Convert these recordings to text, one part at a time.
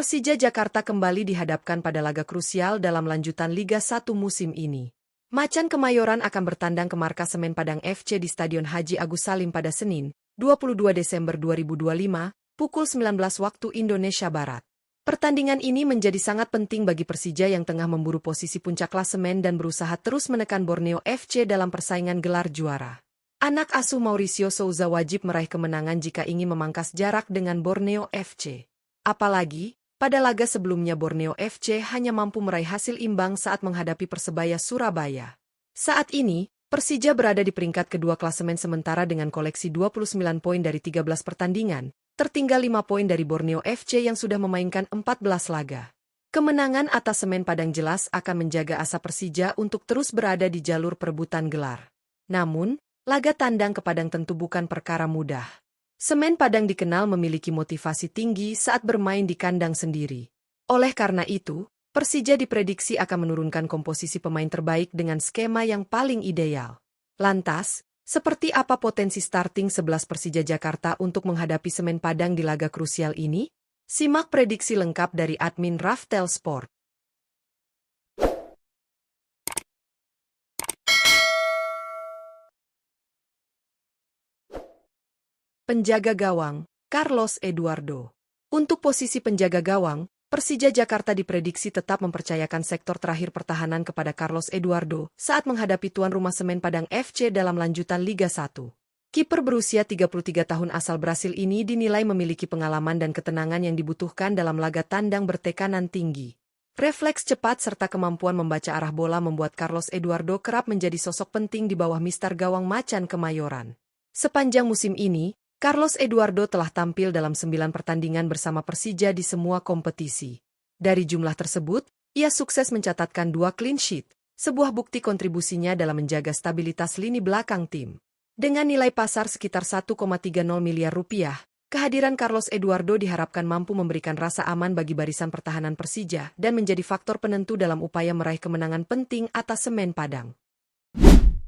Persija Jakarta kembali dihadapkan pada laga krusial dalam lanjutan Liga 1 musim ini. Macan Kemayoran akan bertandang ke markas Semen Padang FC di Stadion Haji Agus Salim pada Senin, 22 Desember 2025, pukul 19 waktu Indonesia Barat. Pertandingan ini menjadi sangat penting bagi Persija yang tengah memburu posisi puncak klasemen dan berusaha terus menekan Borneo FC dalam persaingan gelar juara. Anak asuh Mauricio Souza wajib meraih kemenangan jika ingin memangkas jarak dengan Borneo FC. Apalagi, pada laga sebelumnya Borneo FC hanya mampu meraih hasil imbang saat menghadapi Persebaya Surabaya. Saat ini, Persija berada di peringkat kedua klasemen sementara dengan koleksi 29 poin dari 13 pertandingan, tertinggal 5 poin dari Borneo FC yang sudah memainkan 14 laga. Kemenangan atas Semen Padang jelas akan menjaga asa Persija untuk terus berada di jalur perebutan gelar. Namun, laga tandang ke Padang tentu bukan perkara mudah. Semen Padang dikenal memiliki motivasi tinggi saat bermain di kandang sendiri. Oleh karena itu, Persija diprediksi akan menurunkan komposisi pemain terbaik dengan skema yang paling ideal. Lantas, seperti apa potensi starting 11 Persija Jakarta untuk menghadapi Semen Padang di laga krusial ini? Simak prediksi lengkap dari admin Raftel Sport. Penjaga gawang, Carlos Eduardo. Untuk posisi penjaga gawang, Persija Jakarta diprediksi tetap mempercayakan sektor terakhir pertahanan kepada Carlos Eduardo saat menghadapi tuan rumah Semen Padang FC dalam lanjutan Liga 1. Kiper berusia 33 tahun asal Brasil ini dinilai memiliki pengalaman dan ketenangan yang dibutuhkan dalam laga tandang bertekanan tinggi. Refleks cepat serta kemampuan membaca arah bola membuat Carlos Eduardo kerap menjadi sosok penting di bawah mister gawang Macan Kemayoran. Sepanjang musim ini, Carlos Eduardo telah tampil dalam 9 pertandingan bersama Persija di semua kompetisi. Dari jumlah tersebut, ia sukses mencatatkan 2 clean sheet, sebuah bukti kontribusinya dalam menjaga stabilitas lini belakang tim. Dengan nilai pasar sekitar 1,30 miliar rupiah, kehadiran Carlos Eduardo diharapkan mampu memberikan rasa aman bagi barisan pertahanan Persija dan menjadi faktor penentu dalam upaya meraih kemenangan penting atas Semen Padang.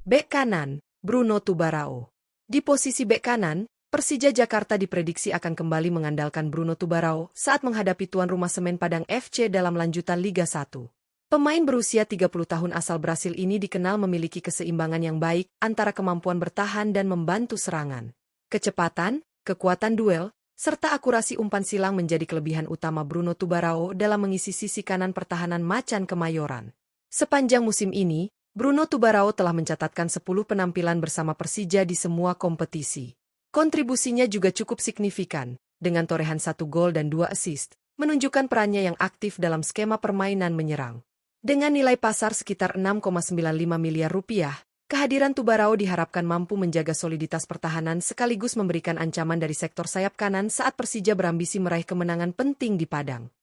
Bek kanan, Bruno Tubarao. Di posisi bek kanan, Persija Jakarta diprediksi akan kembali mengandalkan Bruno Tubarao saat menghadapi tuan rumah Semen Padang FC dalam lanjutan Liga 1. Pemain berusia 30 tahun asal Brasil ini dikenal memiliki keseimbangan yang baik antara kemampuan bertahan dan membantu serangan. Kecepatan, kekuatan duel, serta akurasi umpan silang menjadi kelebihan utama Bruno Tubarao dalam mengisi sisi kanan pertahanan Macan Kemayoran. Sepanjang musim ini, Bruno Tubarao telah mencatatkan 10 penampilan bersama Persija di semua kompetisi. Kontribusinya juga cukup signifikan, dengan torehan 1 gol dan 2 assist, menunjukkan perannya yang aktif dalam skema permainan menyerang. Dengan nilai pasar sekitar 6,95 miliar rupiah, kehadiran Tubarao diharapkan mampu menjaga soliditas pertahanan sekaligus memberikan ancaman dari sektor sayap kanan saat Persija berambisi meraih kemenangan penting di Padang.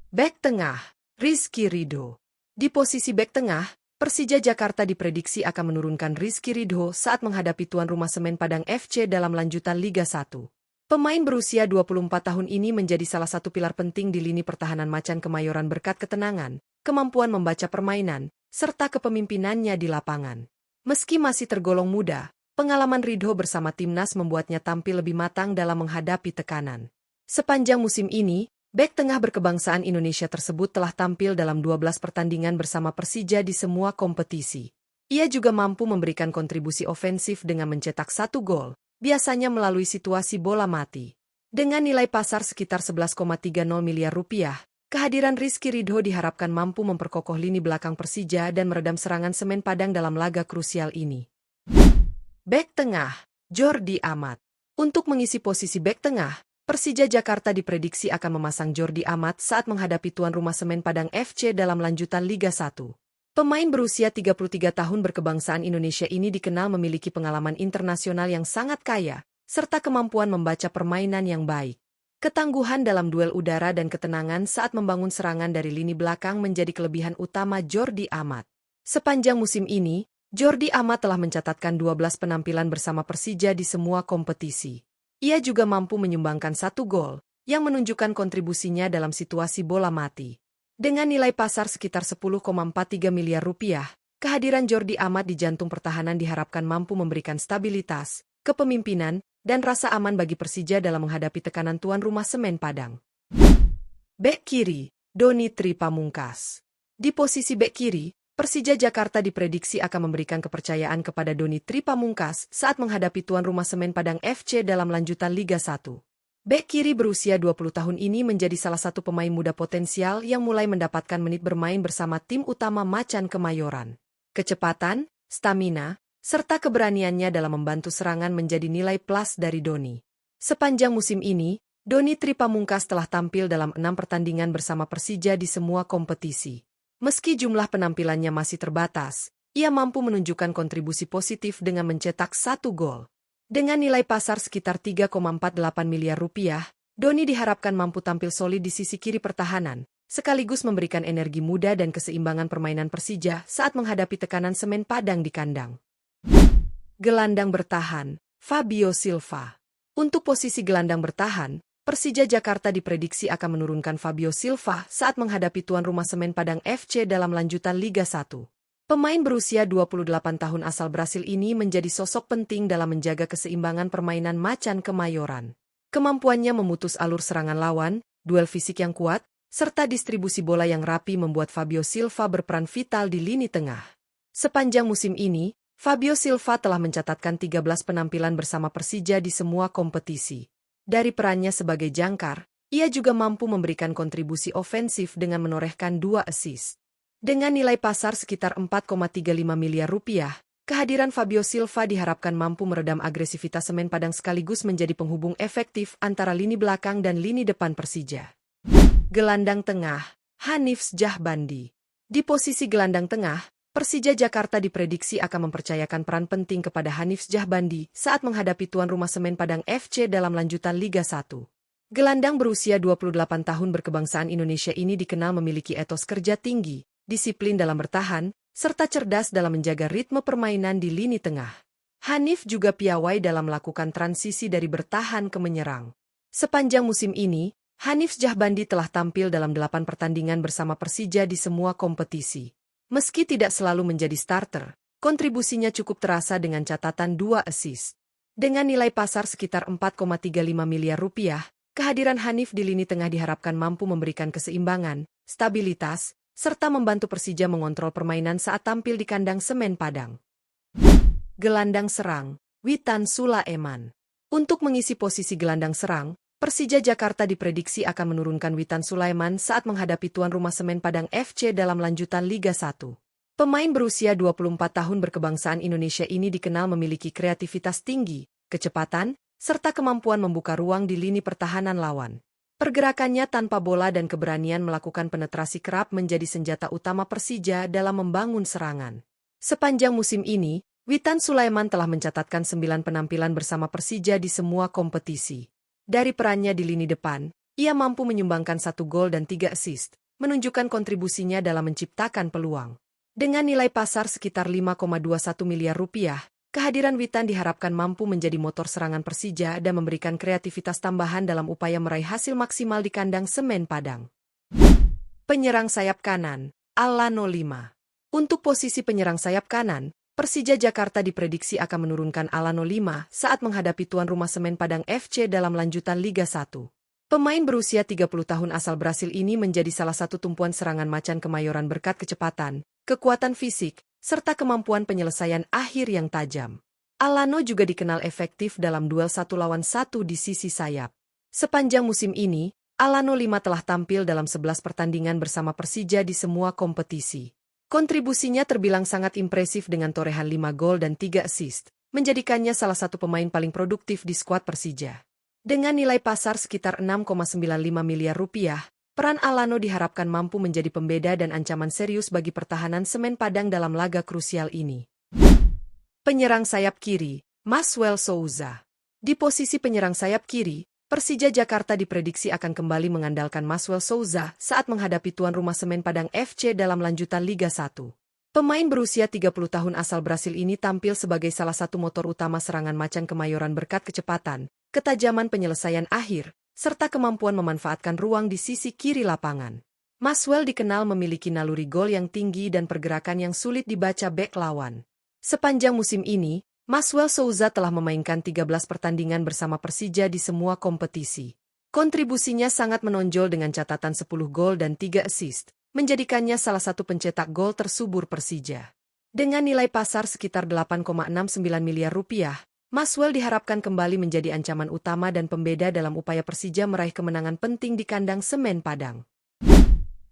Bek tengah, Rizky Ridho. Di posisi bek tengah, Persija Jakarta diprediksi akan menurunkan Rizky Ridho saat menghadapi tuan rumah Semen Padang FC dalam lanjutan Liga 1. Pemain berusia 24 tahun ini menjadi salah satu pilar penting di lini pertahanan Macan Kemayoran berkat ketenangan, kemampuan membaca permainan, serta kepemimpinannya di lapangan. Meski masih tergolong muda, pengalaman Ridho bersama timnas membuatnya tampil lebih matang dalam menghadapi tekanan. Sepanjang musim ini, bek tengah berkebangsaan Indonesia tersebut telah tampil dalam 12 pertandingan bersama Persija di semua kompetisi. Ia juga mampu memberikan kontribusi ofensif dengan mencetak 1 gol, biasanya melalui situasi bola mati. Dengan nilai pasar sekitar 11,30 miliar rupiah, kehadiran Rizky Ridho diharapkan mampu memperkokoh lini belakang Persija dan meredam serangan Semen Padang dalam laga krusial ini. Bek tengah, Jordi Amat. Untuk mengisi posisi bek tengah, Persija Jakarta diprediksi akan memasang Jordi Amat saat menghadapi tuan rumah Semen Padang FC dalam lanjutan Liga 1. Pemain berusia 33 tahun berkebangsaan Indonesia ini dikenal memiliki pengalaman internasional yang sangat kaya, serta kemampuan membaca permainan yang baik. Ketangguhan dalam duel udara dan ketenangan saat membangun serangan dari lini belakang menjadi kelebihan utama Jordi Amat. Sepanjang musim ini, Jordi Amat telah mencatatkan 12 penampilan bersama Persija di semua kompetisi. Ia juga mampu menyumbangkan 1 gol, yang menunjukkan kontribusinya dalam situasi bola mati. Dengan nilai pasar sekitar 10,43 miliar rupiah, kehadiran Jordi Amat di jantung pertahanan diharapkan mampu memberikan stabilitas, kepemimpinan, dan rasa aman bagi Persija dalam menghadapi tekanan tuan rumah Semen Padang. Bek kiri, Doni Tri Pamungkas. Di posisi bek kiri, Persija Jakarta diprediksi akan memberikan kepercayaan kepada Doni Tri Pamungkas saat menghadapi tuan rumah Semen Padang FC dalam lanjutan Liga 1. Bek kiri berusia 20 tahun ini menjadi salah satu pemain muda potensial yang mulai mendapatkan menit bermain bersama tim utama Macan Kemayoran. Kecepatan, stamina, serta keberaniannya dalam membantu serangan menjadi nilai plus dari Doni. Sepanjang musim ini, Doni Tri Pamungkas telah tampil dalam 6 pertandingan bersama Persija di semua kompetisi. Meski jumlah penampilannya masih terbatas, ia mampu menunjukkan kontribusi positif dengan mencetak 1 gol. Dengan nilai pasar sekitar 3,48 miliar rupiah, Doni diharapkan mampu tampil solid di sisi kiri pertahanan, sekaligus memberikan energi muda dan keseimbangan permainan Persija saat menghadapi tekanan Semen Padang di kandang. Gelandang bertahan, Fabio Silva. Untuk posisi gelandang bertahan, Persija Jakarta diprediksi akan menurunkan Fabio Silva saat menghadapi tuan rumah Semen Padang FC dalam lanjutan Liga 1. Pemain berusia 28 tahun asal Brasil ini menjadi sosok penting dalam menjaga keseimbangan permainan Macan Kemayoran. Kemampuannya memutus alur serangan lawan, duel fisik yang kuat, serta distribusi bola yang rapi membuat Fabio Silva berperan vital di lini tengah. Sepanjang musim ini, Fabio Silva telah mencatatkan 13 penampilan bersama Persija di semua kompetisi. Dari perannya sebagai jangkar, ia juga mampu memberikan kontribusi ofensif dengan menorehkan 2 assist. Dengan nilai pasar sekitar 4,35 miliar rupiah, kehadiran Fabio Silva diharapkan mampu meredam agresivitas Semen Padang sekaligus menjadi penghubung efektif antara lini belakang dan lini depan Persija. Gelandang tengah, Hanif Syahbandi. Di posisi gelandang tengah, Persija Jakarta diprediksi akan mempercayakan peran penting kepada Hanif Syahbandi saat menghadapi tuan rumah Semen Padang FC dalam lanjutan Liga 1. Gelandang berusia 28 tahun berkebangsaan Indonesia ini dikenal memiliki etos kerja tinggi, disiplin dalam bertahan, serta cerdas dalam menjaga ritme permainan di lini tengah. Hanif juga piawai dalam melakukan transisi dari bertahan ke menyerang. Sepanjang musim ini, Hanif Syahbandi telah tampil dalam 8 pertandingan bersama Persija di semua kompetisi. Meski tidak selalu menjadi starter, kontribusinya cukup terasa dengan catatan 2 assist. Dengan nilai pasar sekitar 4,35 miliar rupiah, kehadiran Hanif di lini tengah diharapkan mampu memberikan keseimbangan, stabilitas, serta membantu Persija mengontrol permainan saat tampil di kandang Semen Padang. Gelandang serang, Witan Sulaiman. Untuk mengisi posisi gelandang serang, Persija Jakarta diprediksi akan menurunkan Witan Sulaiman saat menghadapi tuan rumah Semen Padang FC dalam lanjutan Liga 1. Pemain berusia 24 tahun berkebangsaan Indonesia ini dikenal memiliki kreativitas tinggi, kecepatan, serta kemampuan membuka ruang di lini pertahanan lawan. Pergerakannya tanpa bola dan keberanian melakukan penetrasi kerap menjadi senjata utama Persija dalam membangun serangan. Sepanjang musim ini, Witan Sulaiman telah mencatatkan 9 penampilan bersama Persija di semua kompetisi. Dari perannya di lini depan, ia mampu menyumbangkan 1 gol dan 3 assist, menunjukkan kontribusinya dalam menciptakan peluang. Dengan nilai pasar sekitar 5,21 miliar rupiah, kehadiran Witan diharapkan mampu menjadi motor serangan Persija dan memberikan kreativitas tambahan dalam upaya meraih hasil maksimal di kandang Semen Padang. Penyerang sayap kanan, Alano 5. Untuk posisi penyerang sayap kanan, Persija Jakarta diprediksi akan menurunkan Alano 5 saat menghadapi tuan rumah Semen Padang FC dalam lanjutan Liga 1. Pemain berusia 30 tahun asal Brasil ini menjadi salah satu tumpuan serangan Macan Kemayoran berkat kecepatan, kekuatan fisik, serta kemampuan penyelesaian akhir yang tajam. Alano juga dikenal efektif dalam duel 1 lawan 1 di sisi sayap. Sepanjang musim ini, Alano 5 telah tampil dalam 11 pertandingan bersama Persija di semua kompetisi. Kontribusinya terbilang sangat impresif dengan torehan 5 gol dan 3 assist, menjadikannya salah satu pemain paling produktif di skuad Persija. Dengan nilai pasar sekitar 6,95 miliar rupiah, peran Alano diharapkan mampu menjadi pembeda dan ancaman serius bagi pertahanan Semen Padang dalam laga krusial ini. Penyerang sayap kiri, Maswell Souza. Di posisi penyerang sayap kiri, Persija Jakarta diprediksi akan kembali mengandalkan Maswell Souza saat menghadapi tuan rumah Semen Padang FC dalam lanjutan Liga 1. Pemain berusia 30 tahun asal Brasil ini tampil sebagai salah satu motor utama serangan Macan Kemayoran berkat kecepatan, ketajaman penyelesaian akhir, serta kemampuan memanfaatkan ruang di sisi kiri lapangan. Maswell dikenal memiliki naluri gol yang tinggi dan pergerakan yang sulit dibaca bek lawan. Sepanjang musim ini, Maswell Souza telah memainkan 13 pertandingan bersama Persija di semua kompetisi. Kontribusinya sangat menonjol dengan catatan 10 gol dan 3 assist, menjadikannya salah satu pencetak gol tersubur Persija. Dengan nilai pasar sekitar 8,69 miliar rupiah, Maswell diharapkan kembali menjadi ancaman utama dan pembeda dalam upaya Persija meraih kemenangan penting di kandang Semen Padang.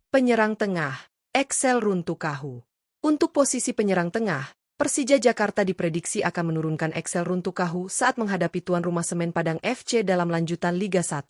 Penyerang tengah, Excel Runtukahu. Untuk posisi penyerang tengah, Persija Jakarta diprediksi akan menurunkan Excel Runtukahu saat menghadapi tuan rumah Semen Padang FC dalam lanjutan Liga 1.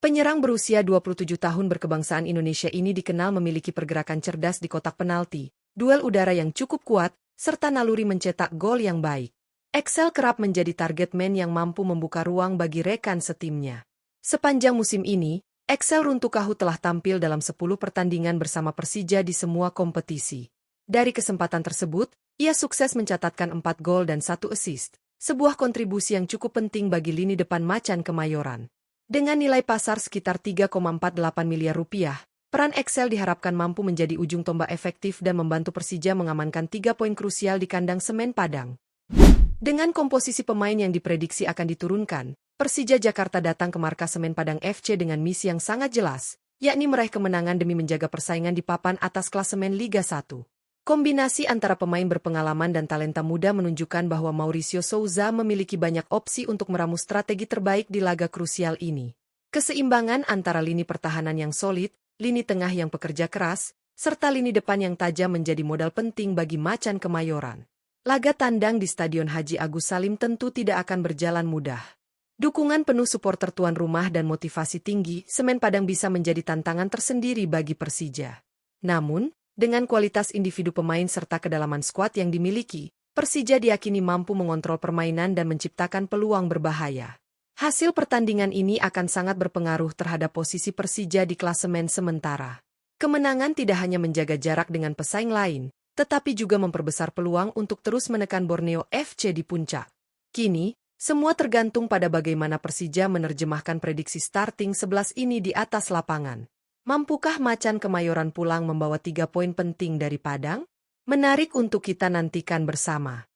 Penyerang berusia 27 tahun berkebangsaan Indonesia ini dikenal memiliki pergerakan cerdas di kotak penalti, duel udara yang cukup kuat, serta naluri mencetak gol yang baik. Excel kerap menjadi target man yang mampu membuka ruang bagi rekan setimnya. Sepanjang musim ini, Excel Runtukahu telah tampil dalam 10 pertandingan bersama Persija di semua kompetisi. Dari kesempatan tersebut, ia sukses mencatatkan 4 gol dan 1 assist, sebuah kontribusi yang cukup penting bagi lini depan Macan Kemayoran. Dengan nilai pasar sekitar 3,48 miliar rupiah, peran Excel diharapkan mampu menjadi ujung tombak efektif dan membantu Persija mengamankan 3 poin krusial di kandang Semen Padang. Dengan komposisi pemain yang diprediksi akan diturunkan, Persija Jakarta datang ke markas Semen Padang FC dengan misi yang sangat jelas, yakni meraih kemenangan demi menjaga persaingan di papan atas klasemen Liga 1. Kombinasi antara pemain berpengalaman dan talenta muda menunjukkan bahwa Mauricio Souza memiliki banyak opsi untuk meramu strategi terbaik di laga krusial ini. Keseimbangan antara lini pertahanan yang solid, lini tengah yang pekerja keras, serta lini depan yang tajam menjadi modal penting bagi Macan Kemayoran. Laga tandang di Stadion Haji Agus Salim tentu tidak akan berjalan mudah. Dukungan penuh supporter tuan rumah dan motivasi tinggi, Semen Padang bisa menjadi tantangan tersendiri bagi Persija. Namun, dengan kualitas individu pemain serta kedalaman skuad yang dimiliki, Persija diyakini mampu mengontrol permainan dan menciptakan peluang berbahaya. Hasil pertandingan ini akan sangat berpengaruh terhadap posisi Persija di klasemen sementara. Kemenangan tidak hanya menjaga jarak dengan pesaing lain, tetapi juga memperbesar peluang untuk terus menekan Borneo FC di puncak. Kini, semua tergantung pada bagaimana Persija menerjemahkan prediksi starting 11 ini di atas lapangan. Mampukah Macan Kemayoran pulang membawa 3 poin penting dari Padang? Menarik untuk kita nantikan bersama.